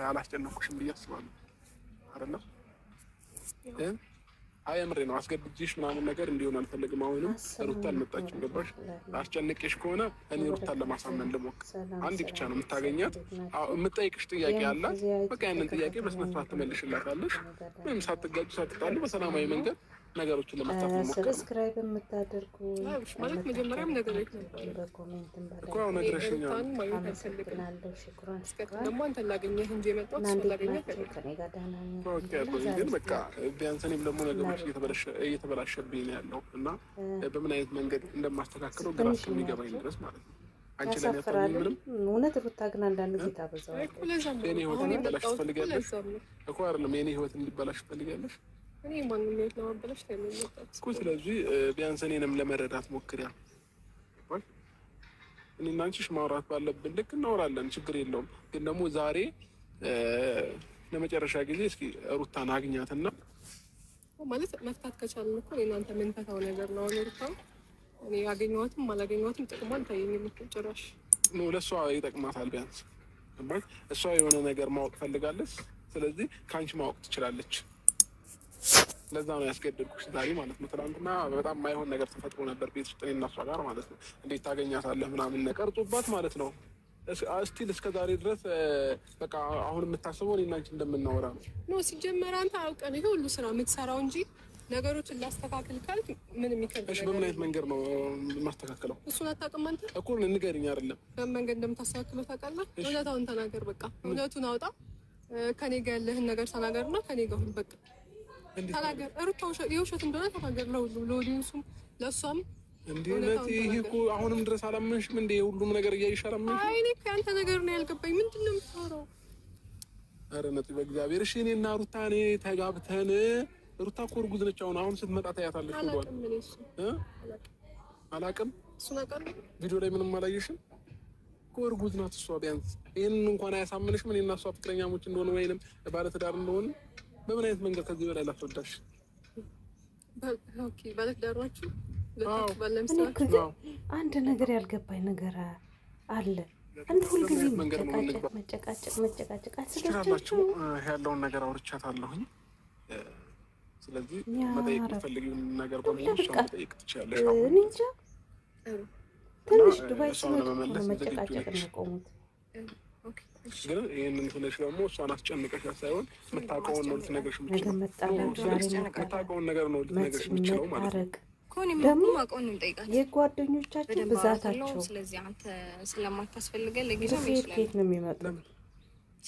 አላስጨነኩሽም ብዬ አስባለሁ አይደለም አይ አምሬ ነው አስገድጄሽ ምናምን ነገር እንዲሆን አልፈልግም አሁንም ሩታ አልመጣችም ገባሽ አስጨንቄሽ ከሆነ እኔ ሩታን ለማሳመን ልሞክር አንድ ብቻ ነው የምታገኛት የምጠይቅሽ ጥያቄ አለ በቃ ያንን ጥያቄ በስነ ስርዓት ትመልሽላታለሽ ምንም ሳትጋጩ ሳትጣሉ በሰላማዊ መንገድ ነገሮችን ለማስተካከል ሞክሩ ሰብስክራይብ የምታደርጉ ማለት መጀመሪያም ነገር ነው በኮሜንትም እኮ ነገርሽኛል አመሰግናለሁ ሽኩራን ደግሞ አንተ ላገኘህ እንጂ የመጣው ስላገኘህ ከኔ ጋር ደህና ነኝ ኦኬ ግን በቃ ቢያንስ እኔም ደግሞ ነገሮች እየተበላሸብኝ ነው ያለው እና በምን አይነት መንገድ እንደማስተካክለው ግራ እስከሚገባኝ ድረስ ማለት ነው አንቺ ለኔ አታውቂም ምንም እውነት ሩታ ግን አንዳንድ ጊዜ ታበዛዋለች የኔ ህይወት እንዲበላሽ ትፈልጊያለሽ እኮ አይደለም የኔ ህይወት እንዲበላሽ ትፈልጊያለሽ እኔ ማንንም ህይወት ለማበላሽ ታይመጣጣ እኮ ስለዚህ ቢያንስ እኔንም ለመረዳት ሞክሪያ እኔና አንቺሽ ማውራት ባለብን ልክ እናወራለን ችግር የለውም ግን ደግሞ ዛሬ ለመጨረሻ ጊዜ እስኪ ሩታን አግኛትና ማለት መፍታት ከቻልን እኮ እናንተ ምን ፈታው ነገር ነው ሩታ እኔ ያገኘኋትም አላገኘኋትም ጥቅሟን ታየኝም ጭራሽ ነው ለሷ ይጠቅማታል ቢያንስ ማለት እሷ የሆነ ነገር ማወቅ ፈልጋለች ስለዚህ ካንቺ ማወቅ ትችላለች ለዛ ነው ያስገድድኩሽ ዛሬ ማለት ነው ትናንትና በጣም ማይሆን ነገር ተፈጥሮ ነበር ቤት ውስጥ እኔና እሷ ጋር ማለት ነው እንዴት ታገኛታለህ ምናምን ነገር ቀርጾባት ማለት ነው እስቲል እስከ ዛሬ ድረስ በቃ አሁን የምታስበው እኔና አንቺ እንደምናወራ ነው ሲጀመር አንተ አውቀን ይሄ ሁሉ ስራ የምትሰራው እንጂ ነገሮችን ላስተካክል ካልክ ምን የሚከብድ እሺ በምን አይነት መንገድ ነው ማስተካከለው እሱን አታውቅም አንተ እኮ ንገሪኝ አይደለም በምን መንገድ እንደምታስተካክለው ታውቃለህ እውነታውን ተናገር በቃ እውነቱን አውጣ ከኔ ጋር ያለህን ነገር ተናገርና ከኔ ጋር ሁሉ በቃ ተናገር ሩታ የውሸት እንደሆነ ተናገር ለኦዲየንሱም ለሷም እንዴት ይሄ እኮ አሁንም ድረስ አላመንሽም እንዴ ሁሉም ነገር እያይሽ አላመንሽም አይ እኔ ያንተ ነገር ነው ያልገባኝ ምንድነው የምታወራው ኧረ ነጥብ በእግዚአብሔር እሺ እኔና ሩታ ተጋብተን ሩታ እኮ እርጉዝ ነች አሁን ስትመጣ ታያታለሽ ብሏል አላውቅም እሱን አውቃለሁ ቪዲዮ ላይ ምንም አላየሽም እኮ እርጉዝ ናት እሷ ቢያንስ ይሄንን እንኳን አያሳምንሽም እኔና እሷ ፍቅረኛሞች እንደሆነ ወይንም ባለትዳር እንደሆነ በምን አይነት መንገድ ከዚህ በላይ ላስረዳሽ ኦኬ ባለትዳር ናችሁ አንድ ነገር ያልገባኝ ነገር አለ አንድ ሁሉ ጊዜ መጨቃጨቅ አስገድዳችሁ ያለውን ነገር አውርቻታለሁኝ ስለዚህ መጠየቅ የምትፈልጊውን ነገር በሙሉ እሷ መጠየቅ ትችያለሽ እኔ እንጃ ትንሽ ዱባይ ሲመጡ መጨቃጨቅ ነው ያቆሙት ግን ይሄንን ትንሽ ደግሞ እሷን አስጨንቀሻት ሳይሆን የምታውቀውን ነው ልትነግርሽ የምትችለው የምታውቀውን ነገር ነው ልትነግርሽ የምትችለው ማለት ነው ደግሞ የጓደኞቻችን ብዛታቸው ስለዚህ አንተ ስለማታስፈልገን ለጊዜው ከየት ነው የሚመጡት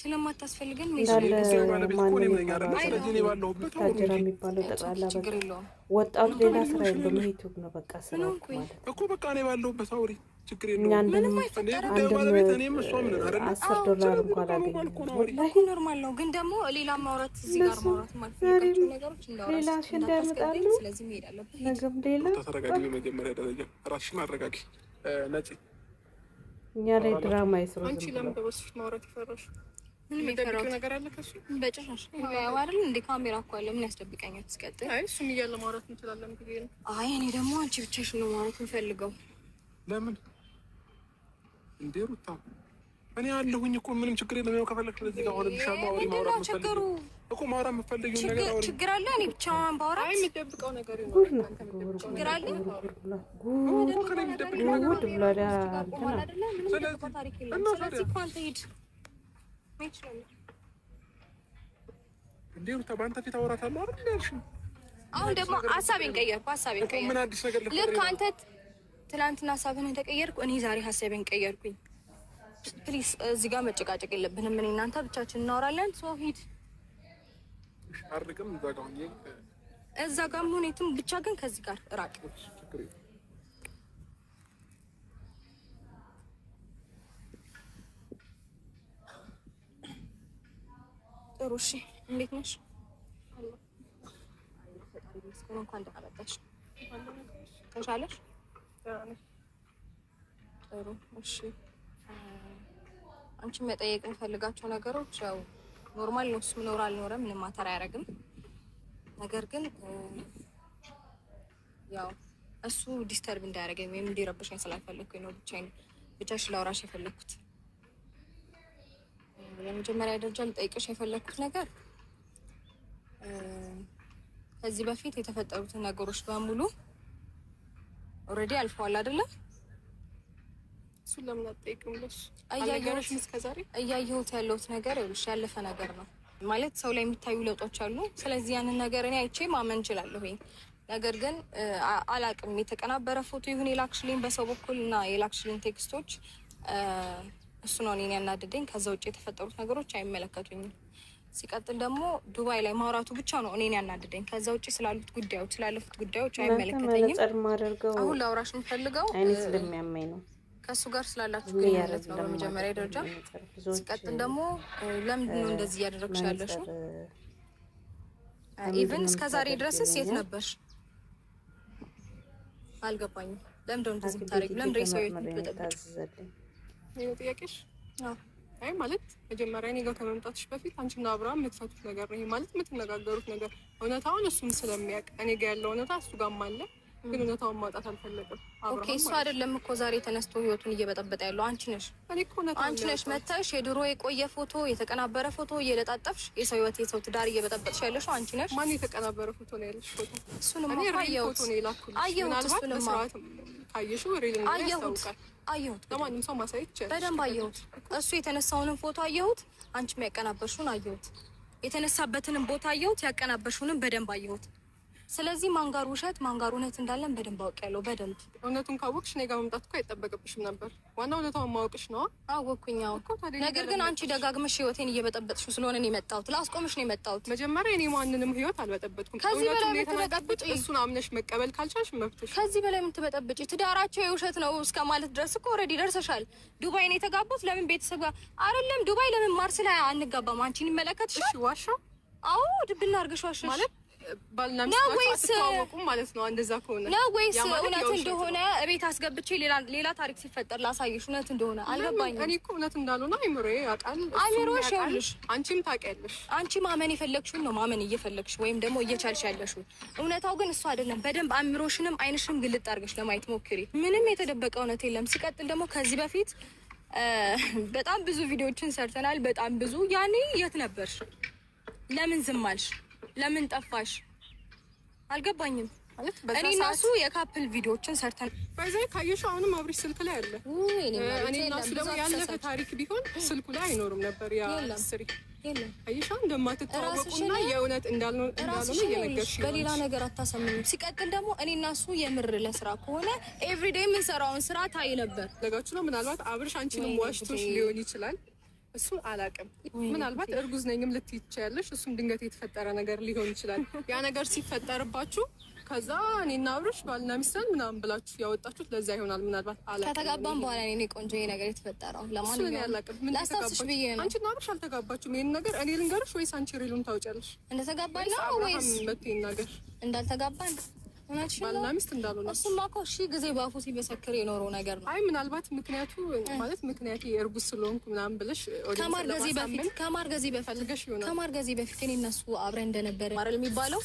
ስለማታስፈልገን ታጀራ የሚባለው ጠቅላላ ወጣቱ ሌላ ስራ የለውም ዩቲዩብ ነው በቃ ስራ እኮ በቃ እኔ ባለሁበት አውሪ ችግር የለውም $10 እንኳን አገኘሁ ኖርማል ነው ግን ደግሞ ሌላ ማውራት እዚህ ጋር ማውራት ማለት ነው ነገሮች ሌላ እንዳይመጣሉ ስለዚህ መሄድ አለበት ነገም ሌላ ተረጋጊ መጀመሪያ ደረጃ ራስሽን አረጋጊ ነፂ እኛ ላይ ድራማ ይስሩ አንቺ ለምን በወስሽ ማውራት ይፈራሽ ምን የሚፈራው ነገር አለ ከሱ በጭራሽ ያው አይደል እንደ ካሜራ እኮ አለ ምን ያስደብቀኛል እስከጥል አይ እሱም እያለ ማውራት እንችላለን ብዬ ነው አይ እኔ ደግሞ አንቺ ብቻሽን ነው ማውራት የምፈልገው ለምን እንዴ ሩታ እኔ አለሁኝ እኮ ምንም ችግር የለም ያው ከፈለግሽ ለዚህ ጋር አውርልሻለሁ አውሪ ማውራት የምፈልገው እኮ ማውራት የምፈልጊው ነገር አውሪ ችግር አለ እኔ ብቻዋን ባወራ አይ የምትደብቀው ነገር ይኖራል ችግር አለ ጉድ ብሏል ስለዚህ ታሪክ የለም ስለዚህ ኳንተ ሂድ እንዴ ሩታ ባንተ ፊት አወራታለሁ አይደል ያልሽኝ አሁን ደግሞ ሐሳቤን ቀየርኩ ምን አዲስ ነገር ልክ አንተ ትላንትና ሐሳብህን ተቀየርኩ እኔ ዛሬ ሐሳቤን ቀየርኩኝ ፕሊስ እዚህ ጋር መጨቃጨቅ የለብንም ምን እናንተ ብቻችን እናወራለን ሶ ሂድ አርቅም እዛ ጋር ሆነትም ብቻ ግን ከዚህ ጋር ራቅ ጥሩ እሺ እንዴት ነሽ እንኳን ደህና መጣሽ ተሻለሽ ጥሩ እሺ አንቺ መጠየቅ የምፈልጋቸው ነገሮች ያው ኖርማል ነው እሱ ኖር አልኖረ ምንም ማተር አያደርግም ነገር ግን ያው እሱ ዲስተርብ እንዳያደርገኝ ወይም እንዲረብሽኝ ስላልፈለኩኝ ነው ብቻሽ ላውራሽ የፈለኩት የመጀመሪያ ደረጃ ልጠይቅሽ የፈለኩት ነገር ከዚህ በፊት የተፈጠሩትን ነገሮች በሙሉ ኦልሬዲ አልፈዋል አይደለ? እሱን ለምን አትጠይቅም? ለሽ አያየሁሽም እስከዛሬ እያየሁት ያለሁት ነገር ይኸውልሽ ያለፈ ነገር ነው ማለት ሰው ላይ የሚታዩ ለውጦች አሉ። ስለዚህ ያንን ነገር እኔ አይቼ ማመን እችላለሁ። ነገር ግን አላቅም የተቀናበረ ፎቶ ይሁን የላክሽልኝ በሰው በኩል እና የላክሽልኝ ቴክስቶች እሱ ነው እኔን ያናደደኝ። ከዛ ውጭ የተፈጠሩት ነገሮች አይመለከቱኝም። ሲቀጥል ደግሞ ዱባይ ላይ ማውራቱ ብቻ ነው እኔን ያናደደኝ። ከዛ ውጭ ስላሉት ጉዳዮች ስላለፉት ጉዳዮች አይመለከተኝም። አሁን ላውራሽ የምፈልገው አይኔ ስለሚያመኝ ነው ከሱ ጋር ስላላችሁ ግንኙነት ነው በመጀመሪያ ደረጃ። ሲቀጥል ደግሞ ለምንድን ነው እንደዚህ እያደረግሽ ያለሽው? ኢቭን እስከዛሬ ድረስስ የት ነበርሽ? አልገባኝም። ለምንድን ነው እንደዚህ የምታደርጊው? ለምንድን ነው ሰው የምትበጠብጪው? ይሄ ጥያቄሽ? አይ ማለት መጀመሪያ እኔ ጋር ከመምጣትሽ በፊት አንቺና አብርሃም የምትፈቱት ነገር ነው። ይሄ ማለት የምትነጋገሩት ነገር እውነታውን እሱም ስለሚያውቅ እኔ ጋር ያለው እውነታ እሱ ጋርም አለ፣ ግን እውነታውን ማውጣት አልፈለግም። ኦኬ እሱ አይደለም እኮ ዛሬ ተነስቶ ህይወቱን እየበጠበጠ ያለው አንቺ ነሽ። እኔ እኮ እውነታውን አንቺ ነሽ መተሽ የድሮ የቆየ ፎቶ የተቀናበረ ፎቶ እየለጣጠፍሽ የሰው ህይወት የሰው ትዳር እየበጠበጥሽ ያለሽው አንቺ ነሽ። ማን የተቀናበረ ፎቶ ነው ያለሽ? ፎቶ እሱንም እኔ አየሁት ፎቶ ነው የላኩልሽ። አየሁት እሱንም ካየሽው ሪል ነው ያስታውቃል። አየሁት ለማንም ሰው ማሳየት ይችላል። በደንብ አየሁት። እሱ የተነሳውንም ፎቶ አየሁት፣ አንቺም ያቀናበርሽውን አየሁት። የተነሳበትንም ቦታ አየሁት፣ ያቀናበርሽውንም በደንብ አየሁት። ስለዚህ ማንጋር ውሸት ማንጋር እውነት እንዳለን በደንብ አውቄያለሁ። በደንብ እውነቱን ካወቅሽ እኔ ጋር መምጣት እኮ አይጠበቅብሽም ነበር። ዋናው እውነታውን ማወቅሽ ነው። አወኩኝ። ነገር ግን አንቺ ደጋግመሽ ህይወቴን እየበጠበጥሽው ስለሆነ ነው የመጣሁት። ላስቆምሽ ነው የመጣሁት። መጀመሪያ እኔ ማንንም ህይወት አልበጠበጥኩም። ከዚህ በላይ የምትበጠብጪ እሱን አምነሽ መቀበል ካልቻልሽ መብትሽ። ከዚህ በላይ የምትበጠብጪ ትዳራቸው የውሸት ነው እስከ ማለት ድረስ እኮ ኦልሬዲ ደርሰሻል። ዱባይ ነው የተጋቡት። ለምን ቤተሰብ ጋር አይደለም ዱባይ ለምን ማርስ ላይ አንጋባም? አንቺን ይመለከትሻል። እሺ ዋሻው? አዎ ድብና አድርገሽ ዋሸሽ ማለት ባልና ሚስት አትተዋወቁም ማለት ነው። እንደዛ ከሆነ ነው ወይስ እውነት እንደሆነ እቤት አስገብቼ ሌላ ታሪክ ሲፈጠር ላሳይሽ? እውነት እንደሆነ አልገባኝም። እኔ እኮ እውነት እንዳልሆነ አይምሮዬ ያውቃል። አይምሮሽ ይኸውልሽ፣ አንቺም ታውቂያለሽ። አንቺ ማመን የፈለግሽውን ነው ማመን እየፈለግሽ ወይም ደግሞ እየቻልሽ ያለሽው። እውነታው ግን እሱ አይደለም። በደንብ አእምሮሽንም አይንሽንም ግልጥ አድርገሽ ለማየት ሞክሪ። ምንም የተደበቀ እውነት የለም። ሲቀጥል ደግሞ ከዚህ በፊት በጣም ብዙ ቪዲዮዎችን ሰርተናል። በጣም ብዙ። ያኔ የት ነበርሽ? ለምን ዝም አልሽ? ለምን ጠፋሽ? አልገባኝም። ማለት እኔ እና እሱ የካፕል ቪዲዮዎችን ሰርተን በዛይ ካየሽው አሁንም አብሪሽ ስልክ ላይ አለ። እኔ እና እሱ ደግሞ ያለፈ ታሪክ ቢሆን ስልኩ ላይ አይኖርም ነበር። ያ ስሪ የለም አይሻው እንደማትተዋወቁና የእውነት እንዳልሆነ እየነገርሽ በሌላ ነገር አታሰምኝም። ሲቀጥል ደግሞ እኔ እና እሱ የምር ለስራ ከሆነ ኤቭሪዴይ የምንሰራውን ስራ ታይ ነበር። ለጋችሁ ነው። ምናልባት አብርሽ አንቺንም ዋሽቶሽ ሊሆን ይችላል። እሱን አላውቅም። ምናልባት እርጉዝ ነኝም ልትይ ትችያለሽ። እሱም ድንገት የተፈጠረ ነገር ሊሆን ይችላል። ያ ነገር ሲፈጠርባችሁ ከዛ እኔና አብርሽ ባልና ሚስት ምናምን ብላችሁ ያወጣችሁት ለዛ ይሆናል። ምናልባት አላውቅም። ከተጋባን በኋላ እኔ ቆንጆ ይሄ ነገር የተፈጠረው ለማንኛውም አላውቅም። ምን ተጋባችሁ? አንቺና አብርሽ አልተጋባችሁም። ይሄን ነገር እኔ ልንገርሽ ወይስ አንቺ ሪሉን ታውቂያለሽ? እንደተጋባን ነው ወይስ መጥቶ ይናገር እንዳልተጋባን? ባልና ሚስት እንዳልሆነ እሱማ እኮ ሺህ ጊዜ በአፉ ሲመሰክር የኖረው ነገር ነው። አይ ምናልባት ምክንያቱ ማለት ምክንያቴ እርጉዝ ስለሆንኩ ምናምን ብለሽ ከማርገዜ በፊት እኔ እና እሱ አብረን እንደነበረ አይደል የሚባለው?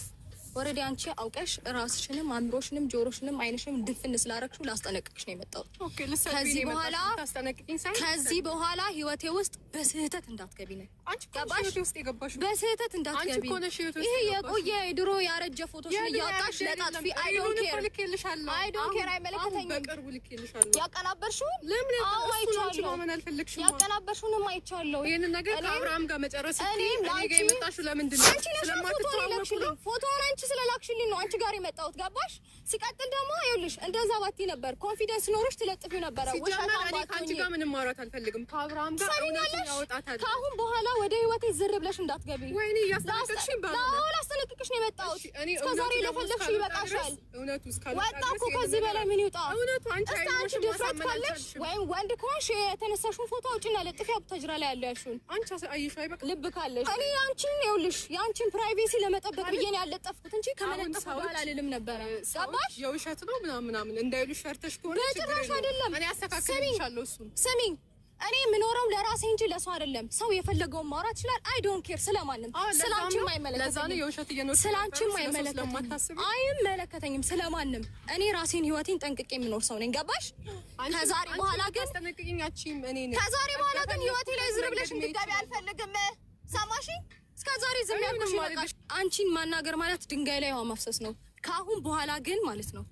ወረዲ አንቺ አውቀሽ ራስሽንም አእምሮሽንም ጆሮሽንም አይንሽንም ድፍን ስላረግሽው ላስጠነቅቅሽ ነው የመጣሁት። ከዚህ በኋላ ህይወቴ ውስጥ በስህተት እንዳትገቢ ነው። በስህተት እንዳትገቢ። ይሄ የቆየ ድሮ ያረጀ ፎቶሽን እያወጣሽ ለጣጥፊ አይ ዶንት ኬር አይመለከተኝም። ያቀናበርሽውን ያቀናበርሽውንም አይቻለሁ። ይሄንን ነገር ከአብርሃም ጋር መጨረስ ለምንድን ነው? ፎቶውን አንቺ ስለላክሽልኝ ነው አንቺ ጋር የመጣሁት። ገባሽ? ሲቀጥል ደግሞ ይኸውልሽ እንደዛ ባቲ ነበር ኮንፊደንስ ኖሮሽ ትለጥፊው ነበር። ከአንቺ ጋር ምንም ማውራት አልፈልግም። ከአብርሃም ጋር እውነቱን ያወጣታል። ከአሁን በኋላ ወደ ህይወቴ ዝር ብለሽ እንዳትገቢ። ወይኔ እያስጠነቀቅሽኝ ላስጠነቅቅሽ ነው የመጣሁት። እስከዛሬ ለፈለግሽ ይበቃሻል። እውነቱ ወጣ እኮ ከዚህ በላይ ምን ይውጣ? እውነቱ አንቺ ድፍረት ካለሽ ወይም ወንድ ከሆንሽ የተነሳሽውን ፎቶ አውጪና ለጥፊ አቡታጅራ ላይ ያለ ያልሽውን አንቺ አይሽ አይበቃ ልብ ካለሽ እኔ አንቺን ይኸውልሽ የአንቺን ፕራይቬሲ ለመጠበቅ ብዬ ነው ያለጠፍኩት እንጂ ከመለጠፍ በኋላ አልልም ነበረ። ገባሽ? የውሸት ነው ምናምን እንዳይሉሽ ፈርተሽ ከሆነ በጭራሽ አይደለም። እኔ አስተካክልልሻለሁ። እሱን ስሚኝ እኔ የምኖረው ለራሴ እንጂ ለሰው አይደለም። ሰው የፈለገውን ማውራት ይችላል። አይ ዶንት ኬር ስለማንም። ስላንቺም አይመለከተኝም። ስላንቺም አይመለከተኝም ስለማንም። እኔ ራሴን ህይወቴን ጠንቅቄ የምኖር ሰው ነኝ። ገባሽ? ከዛሬ በኋላ ግን ህይወቴ ላይ ዝም ብለሽ እንድትገቢ አልፈልግም። ሰማሽ? እስከዛሬ ዝም ያልኩሽ ይበቃሽ። አንቺን ማናገር ማለት ድንጋይ ላይ ውሃ ማፍሰስ ነው። ከአሁን በኋላ ግን ማለት ነው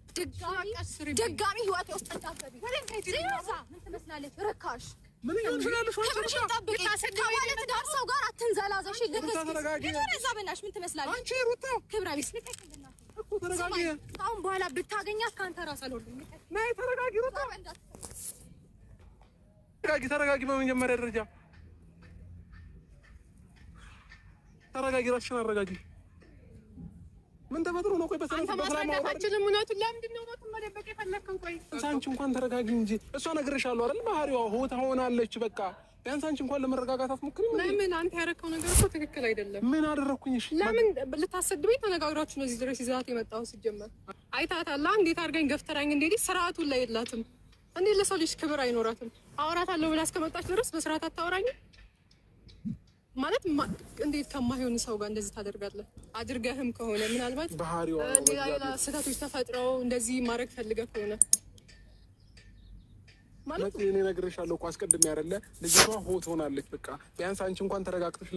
ድጋሚ ህይወቴ ውስጥ እንዳትገቢ። ምን ትመስላለች? ርካሽ ምን ይሆንሻል? ክብርሽን ጠብቂ። ከማለት ዳር ሰው ጋር አትንዘላዘሽ። ለተረጋጊ። ምን ትመስላለች? አንቺ ሩታ ክብረ ቢስ እኮ ተረጋጊ። ከአሁን በኋላ ብታገኛት ከአንተ ራስ አልወርድም። ነይ ተረጋጊ ሩታ። ተረጋጊ። በመጀመሪያ ደረጃ ተረጋጊ። ራስሽን አረጋጊ። ምን ተፈጥሮ ነው? ቆይ በሰላም ማስረዳታችንም እውነቱን ለምንድን ነው እውነቱን መደበቅ የፈለግከው? ቆይ አንቺ እንኳን ተረጋጊ እንጂ እሷ ነግሬሻለሁ አይደል? ባህሪዋ ሆታ ሆናለች። በቃ ቢያንስ አንቺ እንኳን ለመረጋጋት አትሞክሪም? ለምን? አንተ ያደረከው ነገር እኮ ትክክል አይደለም። ምን አደረኩኝ? እሺ ለምን ልታሰድበኝ ተነጋግራችሁ ነው እዚህ ድረስ ይዛት የመጣው? ሲጀመር አይታታላ እንዴት አድርገኝ ገፍተራኝ እንዴት ስርዓቱን ላይ የላትም። እንዴት ለሰው ልጅ ክብር አይኖራትም? አወራታለሁ ብላ እስከመጣች ድረስ በስርዓት አታወራኝ ማለት እንዴት ከማይሆን ሰው ጋር እንደዚህ ታደርጋለህ? አድርገህም ከሆነ ምናልባት ባህሪዋ ሌላ ስህተቶች ተፈጥረው እንደዚህ ማድረግ ፈልገህ ከሆነ ማለት እኔ ነግሬሻለሁ እኮ አስቀድሜ አይደለ? ልጅቷ ሆት ሆናለች። በቃ ቢያንስ አንቺ እንኳን ተረጋግተሽ